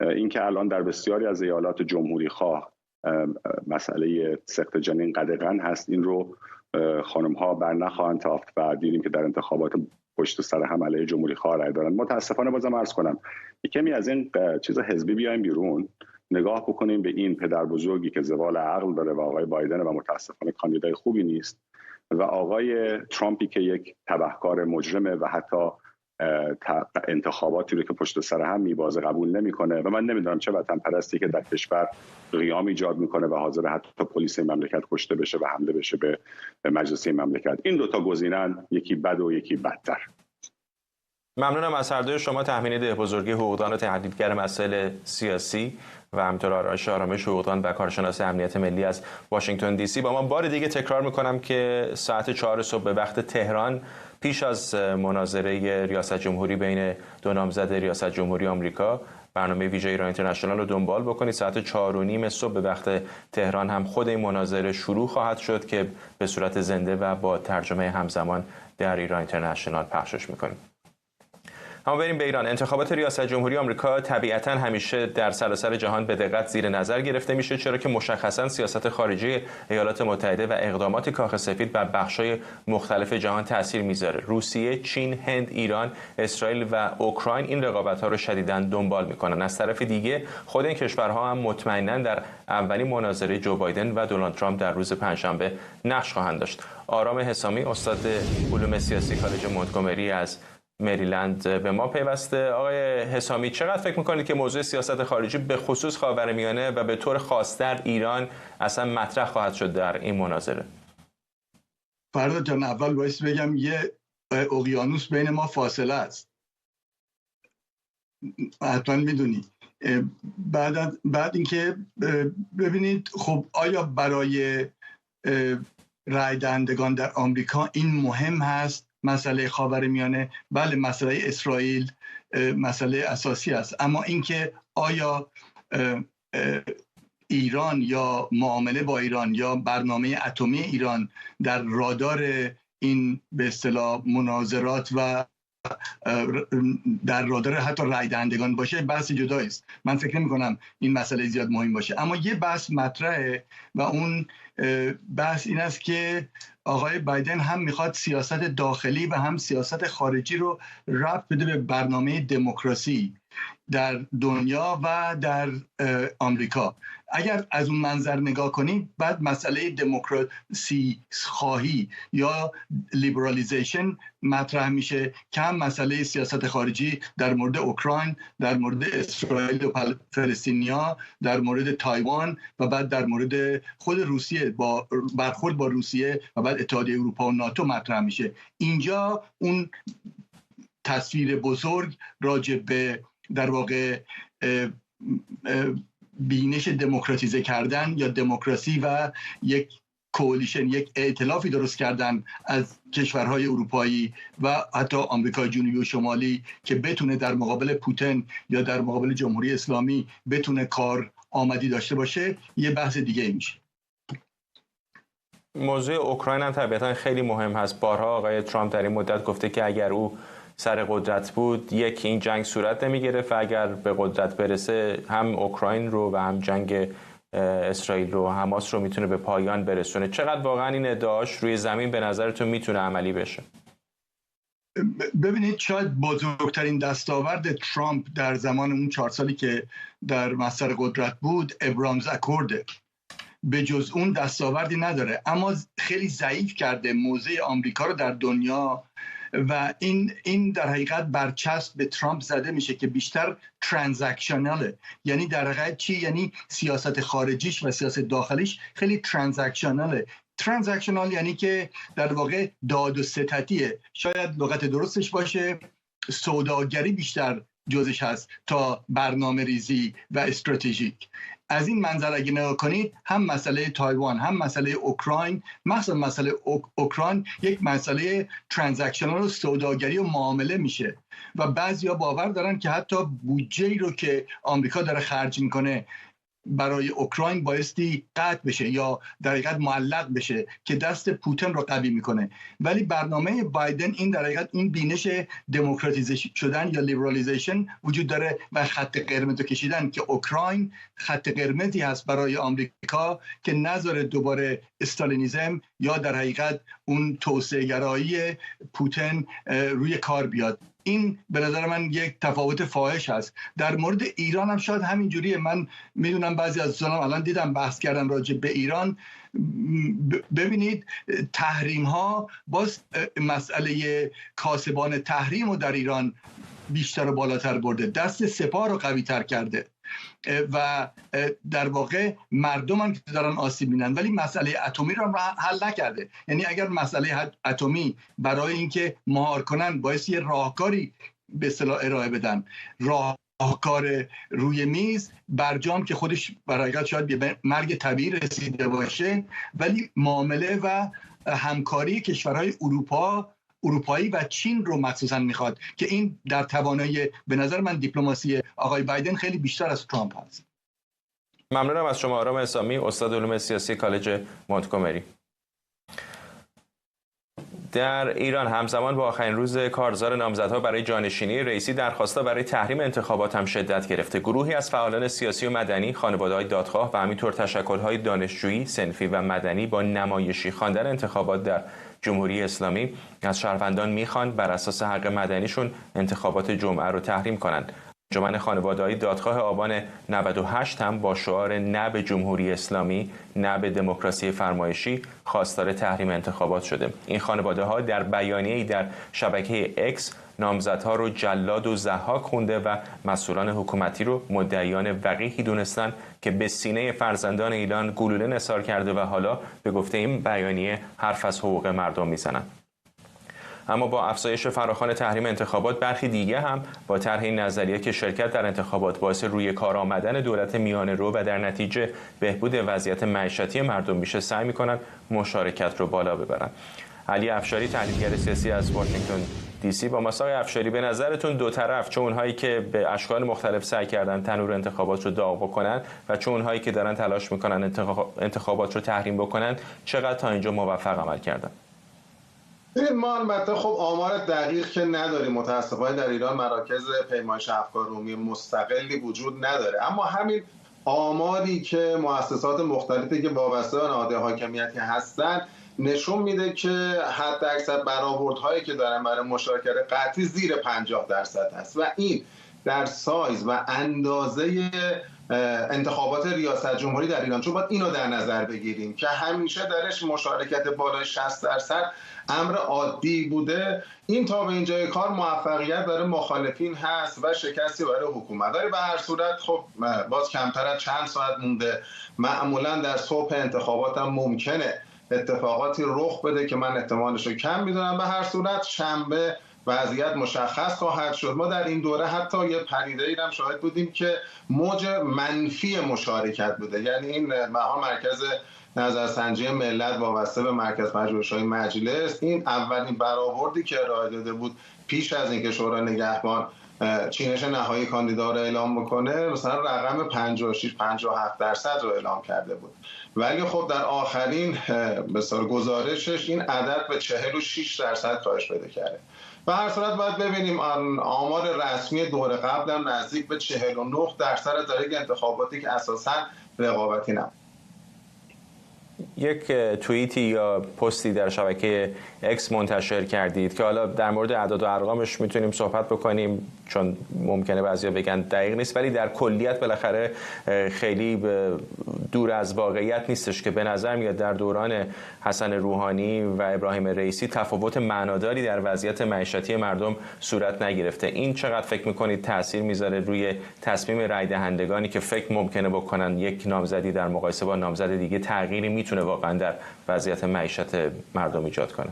اینکه الان در بسیاری از ایالات جمهوری خواه مسئله سقط جنین قدغن هست، این رو خانم ها بر نخواهند تافت و دیدیم که در انتخابات پشت سر هم علیه جمهوری خواه رای دارن. متاسفانه بازم عرض کنم کمی از این چیز حزبی بیایم بیرون، نگاه بکنیم به این پدر بزرگی که زوال عقل داره و آقای بایدن و متاسفانه کاندیدای خوبی نیست، و آقای ترامپی که یک تبهکار مجرمه و حتی انتخاباتی رو که پشت سر هم میبازه قبول نمیکنه و من نمیدونم چه وطن پرستی که در کشور قیام ایجاد میکنه و حاضر حتی پلیس این مملکت کشته بشه و حمله بشه به مجلس این مملکت. این دوتا گزینه‌اند، یکی بد و یکی بدتر. ممنونم از هر دوی شما. تحمینی دهبزرگی، حقوقدان و تحلیلگر مسائل سیاسی و همینطور آرامش حقوقدان و کارشناس امنیت ملی از واشنگتن دی سی. با ما بار دیگه تکرار میکنم که ساعت 4 صبح به وقت تهران پیش از مناظره ریاست جمهوری بین دو نامزد ریاست جمهوری آمریکا برنامه ویژه ایران اینترنشنال رو دنبال بکنید. ساعت 4:30 صبح به وقت تهران هم خود این مناظره شروع خواهد شد که به صورت زنده و با ترجمه همزمان در ایران اینترنشنال پخشش میکنیم. اما بریم به ایران. انتخابات ریاست جمهوری آمریکا طبیعتاً همیشه در سراسر جهان به دقت زیر نظر گرفته میشه، چرا که مشخصاً سیاست خارجی ایالات متحده و اقدامات کاخ سفید بر بخش‌های مختلف جهان تأثیر میذاره. روسیه، چین، هند، ایران، اسرائیل و اوکراین این رقابت‌ها رو شدیداً دنبال میکنن. از طرف دیگه خود این کشورها هم مطمئناً در اولین مناظره جو بایدن و دونالد ترامپ در روز پنجشنبه نقش خواهند داشت. آرام حسامی، استاد علوم سیاسی کالج مونتگومری از مریلند به ما پیوسته. آقای حسامی، چقدر فکر میکنید که موضوع سیاست خارجی به خصوص خاورمیانه و به طور خاص در ایران اصلا مطرح خواهد شد در این مناظره؟ فردا جان، اول باید بگم یه اقیانوس بین ما فاصله است، حتما میدونی. بعد اینکه ببینید خب آیا برای رای دهندگان در آمریکا این مهم هست؟ مسئله خاورمیانه، بله، مسئله اسرائیل مسئله اساسی است، اما اینکه آیا ایران یا معامله با ایران یا برنامه اتمی ایران در رادار این به اصطلاح مناظرات و در رادار حتی رای دهندگان باشه، بحث جدایی است. من فکر نمی کنم این مسئله زیاد مهم باشه، اما یه بحث مطرحه و اون بحث این است که آقای بایدن هم میخواد سیاست داخلی و هم سیاست خارجی رو ربط بده به برنامه دموکراسی در دنیا و در آمریکا. اگر از اون منظر نگاه کنید، بعد مسئله دموکراسی خواهی یا لیبرالیزیشن مطرح میشه که هم مسئله سیاست خارجی در مورد اوکراین، در مورد اسرائیل و فلسطینیا، در مورد تایوان و بعد در مورد خود روسیه با برخورد با روسیه و بعد اتحادیه اروپا و ناتو مطرح میشه. اینجا اون تصویر بزرگ راجع به در واقع بینش دموکراتیزه کردن یا دموکراسی و یک کولیشن، یک ائتلافی درست کردن از کشورهای اروپایی و حتی آمریکای جنوبی و شمالی که بتونه در مقابل پوتین یا در مقابل جمهوری اسلامی بتونه کار آمدی داشته باشه، یه بحث دیگه میشه. موضوع اوکراین هم طبیعتا خیلی مهم هست. بارها آقای ترامپ در این مدت گفته که اگر او سر قدرت بود این جنگ صورت نمی‌گرفت و اگر به قدرت برسه هم اوکراین رو و هم جنگ اسرائیل رو، حماس رو میتونه به پایان برسونه. چقدر واقعا این ادعاش روی زمین به نظرتون میتونه عملی بشه؟ ببینید، شاید بزرگترین دستاورد ترامپ در زمان اون 4 سالی که در مسیر قدرت بود ابرامز اکورد. به جز اون دستاوردی نداره، اما خیلی ضعیف کرده موضع آمریکا رو در دنیا و این در حقیقت برچسب به ترامپ زده میشه که بیشتر ترانزکشناله. یعنی در حقیقت چی؟ یعنی سیاست خارجیش و سیاست داخلیش خیلی ترانزکشناله. ترانزکشنال یعنی که در واقع داد و ستدیه، شاید لغت درستش باشه سوداگری بیشتر جزش هست تا برنامه ریزی و استراتژیک. از این منظر اگه نگاه کنید، هم مسئله تایوان هم مسئله اوکراین، مثلا مسئله اوکراین یک مسئله ترانزکشنال و سوداگری و معامله میشه و بعضیا باور دارن که حتی بودجه‌ای رو که آمریکا داره خرج میکنه برای اوکراین بایستی قطع بشه یا در حقیقت معلق بشه که دست پوتین رو قوی میکنه. ولی برنامه بایدن این در حقیقت این بینش دموکراتیزه شدن یا لیبرالیزیشن وجود داره و خط قرمز کشیدن که اوکراین خط قرمزی هست برای آمریکا که نذاره دوباره استالینیزم یا در حقیقت اون توسعه گرایی پوتین روی کار بیاد. این به نظر من یک تفاوت فاحش هست. در مورد ایران هم شاید همین جوریه. من میدونم بعضی از دوستانم الان دیدم بحث کردن راجع به ایران. ببینید تحریم ها باز مسئله کاسبان تحریم رو در ایران بیشتر و بالاتر برده، دست سپاه رو قوی تر کرده و در واقع مردم هم که دارن آسیب می‌بینن، ولی مسئله اتمی رو هم حل نکرده. یعنی اگر مسئله اتمی برای اینکه مهار کنن باعث یه راهکاری به اصطلاح ارائه بدن، راهکار روی میز برجام که خودش برای شاید به مرگ طبیعی رسیده باشه، ولی معامله و همکاری کشورهای اروپایی و چین رو مخصوصا میخواد که این در توانایی به نظر من دیپلماسی آقای بایدن خیلی بیشتر از ترامپ هست. ممنونم از شما آرام اسامی، استاد علوم سیاسی کالج مونتگومری. در ایران همزمان با آخرین روز کارزار نامزدها برای جانشینی رئیسی درخواست‌ها برای تحریم انتخابات هم شدت گرفته. گروهی از فعالان سیاسی و مدنی، خانواده‌های دادخواه و همینطور تشکل‌های دانشجویی، صنفی و مدنی با نمایشی خواندن انتخابات در جمهوری اسلامی از شهروندان میخوان بر اساس حق مدنیشون انتخابات جمعه رو تحریم کنند. انجمن خانواده‌های دادخواه آبان 98 هم با شعار نه به جمهوری اسلامی، نه به دموکراسی فرمایشی خواستار تحریم انتخابات شده. این خانواده‌ها در بیانیه‌ای در شبکه اکس نامزدها رو جلاد و ضحاک خونده و مسئولان حکومتی رو مدعیان وقیحی دونستن که به سینه فرزندان ایران گلوله نثار کرده و حالا به گفته این بیانیه حرف از حقوق مردم میزنن. اما با افزایش فراخوان تحریم انتخابات، برخی دیگه هم با طرح این نظریه که شرکت در انتخابات باعث روی کار آمدن دولت میانه رو و در نتیجه بهبود وضعیت معیشتی مردم میشه، سعی میکنن مشارکت رو بالا ببرن. علی افشاری، تحلیلگر سیاسی از واشنگتن دی سی، با مساق افشاری، به نظرتون دو طرف، چه اونهایی که به اشکال مختلف سعی کردن تنور انتخابات رو داغ بکنن و چه اونهایی که دارن تلاش میکنن انتخابات رو تحریم بکنن، چقدر تا اینجا موفق عمل کردن؟ ما البته خب آمار دقیق که نداریم، متاسفانه در ایران مراکز پیمایش افکار عمومی مستقلی وجود نداره، اما همین آماری که مؤسسات مختلفی که وابسته به نهادهای حاکمیتی هستن نشون میده که حداکثر برآوردهایی که دارن برای مشارکت قطعی زیر 50% هست و این در سایز و اندازه انتخابات ریاست جمهوری در ایران، چون باید اینو در نظر بگیریم که همیشه درش مشارکت بالای 60% امر عادی بوده، این تا به اینجای کار موفقیت برای مخالفین هست و شکستی برای حکومت داره. به هر صورت خب باز کمتر از چند ساعت مونده، معمولا در صبح انتخابات هم ممکنه اتفاقاتی رخ بده که من احتمالش رو کم میدونم. به هر صورت شنبه وضعیت مشخص خواهد شد. ما در این دوره حتی یه پدیده‌ای هم شاهد بودیم که موج منفی مشارکت بوده، یعنی این مرکز نظرسنجی ملت وابسته به مرکز پژوهش‌های مجلس این اولین برآوردی که ارائه داده بود پیش از اینکه شورای نگهبان چینش نهایی کاندیدا رو اعلام بکنه، مثلا رقم 56-57% رو اعلام کرده بود، ولی خب در آخرین بسیار گزارشش این عدد به 46% کاهش پیدا کرده. به هر صورت باید ببینیم آمار رسمی دور قبل هم نزدیک به 49% در یک انتخاباتی که اساساً رقابتی نبود. یک توییتی یا پستی در شبکه اکس منتشر کردید که حالا در مورد اعداد و ارقامش میتونیم صحبت بکنیم چون ممکنه بعضیا بگن دقیق نیست، ولی در کلیت بالاخره خیلی دور از واقعیت نیستش که به نظر میاد در دوران حسن روحانی و ابراهیم رئیسی تفاوت معناداری در وضعیت معیشتی مردم صورت نگرفته. این چقدر فکر میکنید تاثیر میذاره روی تصمیم رای دهندگانی که فکر ممکنه بکنن یک نامزدی در مقایسه با نامزد دیگه تغییری میتونه واقعا در وضعیت معیشت مردم ایجاد کنه؟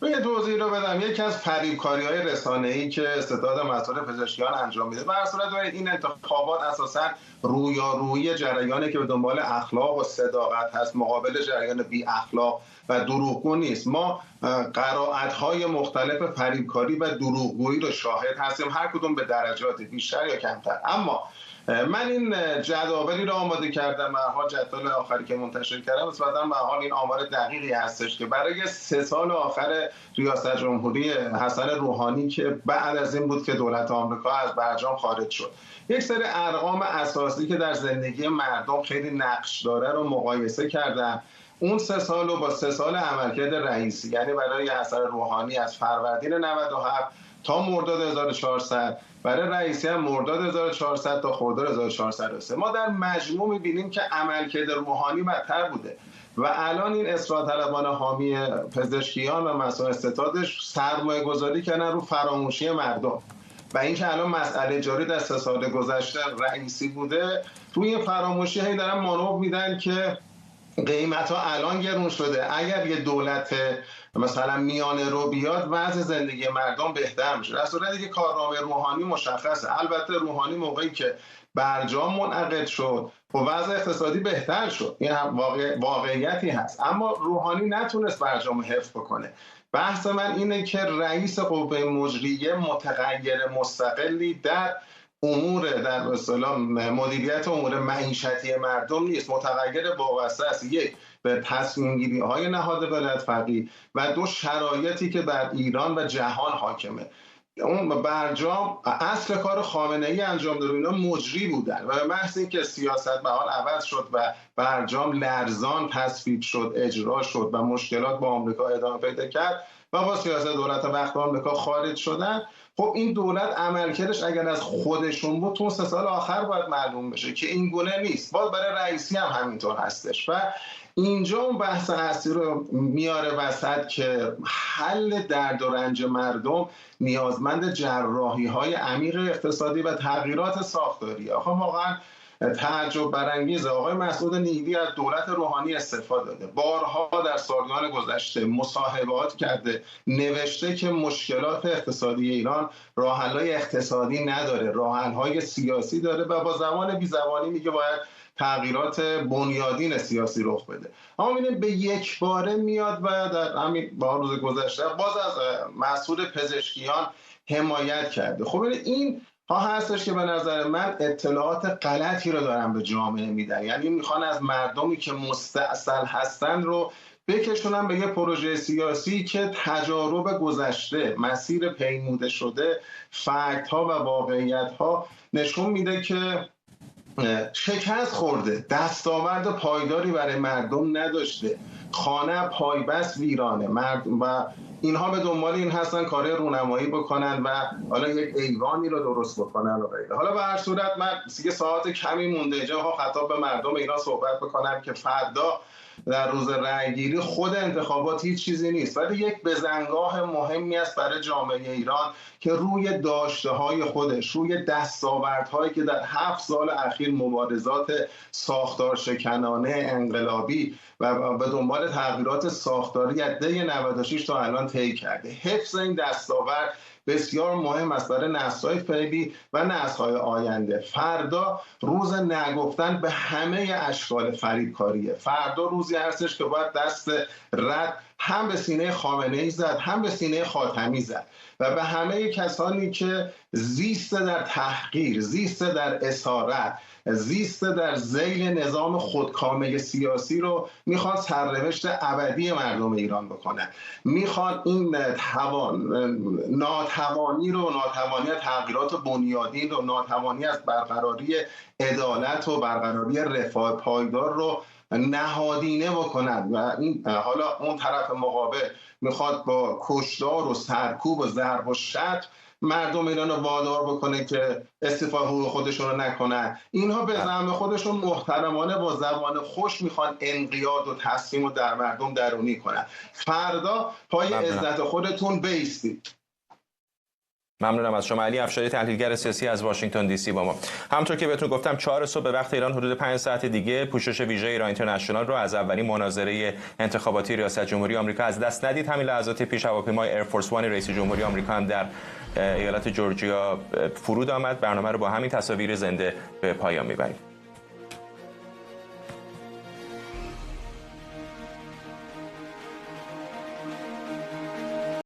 یه توضیح رو بدم. یکی از فریبکاری‌های رسانه‌ای که ستاد مسئول پزشکیان انجام میده، به هر صورت این انتخابات اساساً رویارویی جریانی که به دنبال اخلاق و صداقت هست مقابل جریان بی اخلاق و دروغگو نیست. ما قرائت‌های مختلف فریبکاری و دروغگویی رو شاهد هستیم، هر کدوم به درجات بیشتر یا کمتر. اما من این جداولی رو آماده کردم، جدول آخری که منتشر کردم نسبتاً به حال این آمار دقیقی هستش که برای 3 سال آخر ریاست جمهوری حسن روحانی که بعد از این بود که دولت آمریکا از برجام خارج شد، یک سری ارقام اساسی که در زندگی مردم خیلی نقش داره رو مقایسه کردم. اون 3 سال رو با 3 سال عملکرد رئیسی، یعنی برای حسن روحانی از فروردین 97 تا مرداد 1400، برای رئیسی هم مرداد 1400 تا خرداد 1403، ما در مجموع می‌بینیم که عملکرد روحانی بدتر بوده و الان این اصلاح طلبان حامی پزشکیان و مسائل ستادش سرمایه گذاری کردن رو فراموشی مردم و اینکه الان مسئله جاری در 3 سال گذشته رئیسی بوده، روی این فراموشی هی دارن مانور میدن که قیمت ها الان گرون شده، اگر یه دولت مثلا میانه رو بیاد وضع زندگی مردم بهتر میشه. در صورتی که کارنامه روحانی مشخصه. البته روحانی موقعی که برجام منعقد شد و وضع اقتصادی بهتر شد، این هم واقعیتی هست، اما روحانی نتونست برجام حفظ بکنه. بحث من اینه که رئیس قوه مجریه متغیر مستقلی در اصطلاح مدیریت امور معیشتی مردم نیست، متغیر وابسته است، یک به تصمیم گیری های نهاد ولایت فقیه و دو شرایطی که در ایران و جهان حاکمه. اون برجام اصل کار خامنه‌ای انجام داد، اینا مجری بودن و به محض اینکه سیاست به حال عوض شد و برجام لرزان تصویب شد، اجرا شد و مشکلات با آمریکا ادامه پیدا کرد و با سیاست دولت وقت آمریکا خارج شدن، خب این دولت عملکردش اگر از خودشون بود تو 3 سال آخر باید معلوم بشه که این گونه نیست. باز برای رئیسی هم همینطور هستش و اینجا اون بحث اصلی رو میاره وسط که حل درد و رنج مردم نیازمند جراحی‌های عمیق اقتصادی و تغییرات ساختاری. آخه واقعا تعجب برانگیزه آقای مسعود نیلی از دولت روحانی استفاده داده، بارها در سالیان گذشته مصاحبهات کرده، نوشته که مشکلات اقتصادی ایران راه‌حل‌های اقتصادی نداره، راه‌حل‌های سیاسی داره و با زبان بی زبانی میگه باید تغییرات بنیادین سیاسی رخ بده. اما می‌بینیم به یک باره میاد و در همین روز گذشته باز از مسئول پزشکیان حمایت کرده. خب این ها هستش که به نظر من اطلاعات غلطی رو دارن به جامعه میدن، یعنی میخوان از مردمی که مستعسل هستن رو بکشونن به یه پروژه سیاسی که تجارب گذشته، مسیر پیموده شده، فکت ها و واقعیت ها نشون میده که شکست خورده، دستاورد پایداری برای مردم نداشته، خانه پایبست ویرانه و اینها به دنبال این هستن کار رونمایی بکنن و حالا یک ایوانی رو درست بکنن و غیره. حالا به هر صورت من 3 ساعت کمی مونده اینجا خطاب به مردم ایران صحبت بکنم که فردا در روز رأیگیری خود انتخابات هیچ چیزی نیست، ولی یک بزنگاه مهمی است برای جامعه ایران که روی داشته‌های خودش، روی دستاوردهایی که در 7 سال اخیر مبارزات ساختارشکنانه انقلابی و به دنبال تغییرات ساختاری از دی 96 تا الان طی کرده، حفظ این دستاورد بسیار مهم است برای نسل‌های فعلی و نسل‌های آینده. فردا روز نگفتن به همه اشکال فریبکاریه. فردا روزی هستش که باید دست رد هم به سینه خامنه‌ای زد، هم به سینه خاتمی زد و به همه کسانی که زیسته در تحقیر، زیسته در اسارت، زیسته در ذیل نظام خودکامه سیاسی رو میخوان سرنوشت ابدی مردم ایران بکنن. میخوان این ناتوانی تغییرات بنیادین رو، ناتوانی از برقراری عدالت و برقراری رفاه پایدار رو نهادینه بکنن و این حالا اون طرف مقابل میخواد با کشتار و سرکوب و ضرب و شتم مردم ایران رو وادار بکنه که استیفای حقوق خودشون رو نکنن. اینها به زعم خودشون محترمانه با زبان خوش میخوان انقیاد و تسلیم رو در مردم درونی کنن. فردا پای عزت خودتون بایستید. ممنونم از شما. علی افشاری، تحلیلگر سیاسی از واشنگتن دی سی با ما. همونطور که بهتون گفتم 4 صبح به وقت ایران حدود 5 ساعت دیگه پوشش ویژه ایران اینترنشنال رو از اولین مناظره انتخاباتی ریاست جمهوری آمریکا از دست ندید. همین لحظات پیش هواپیمای ایرفورس 1 رئیس جمهوری آمریکا هم در ایالت جورجیا فرود آمد. برنامه رو با همین تصاویر زنده به پایان میبریم.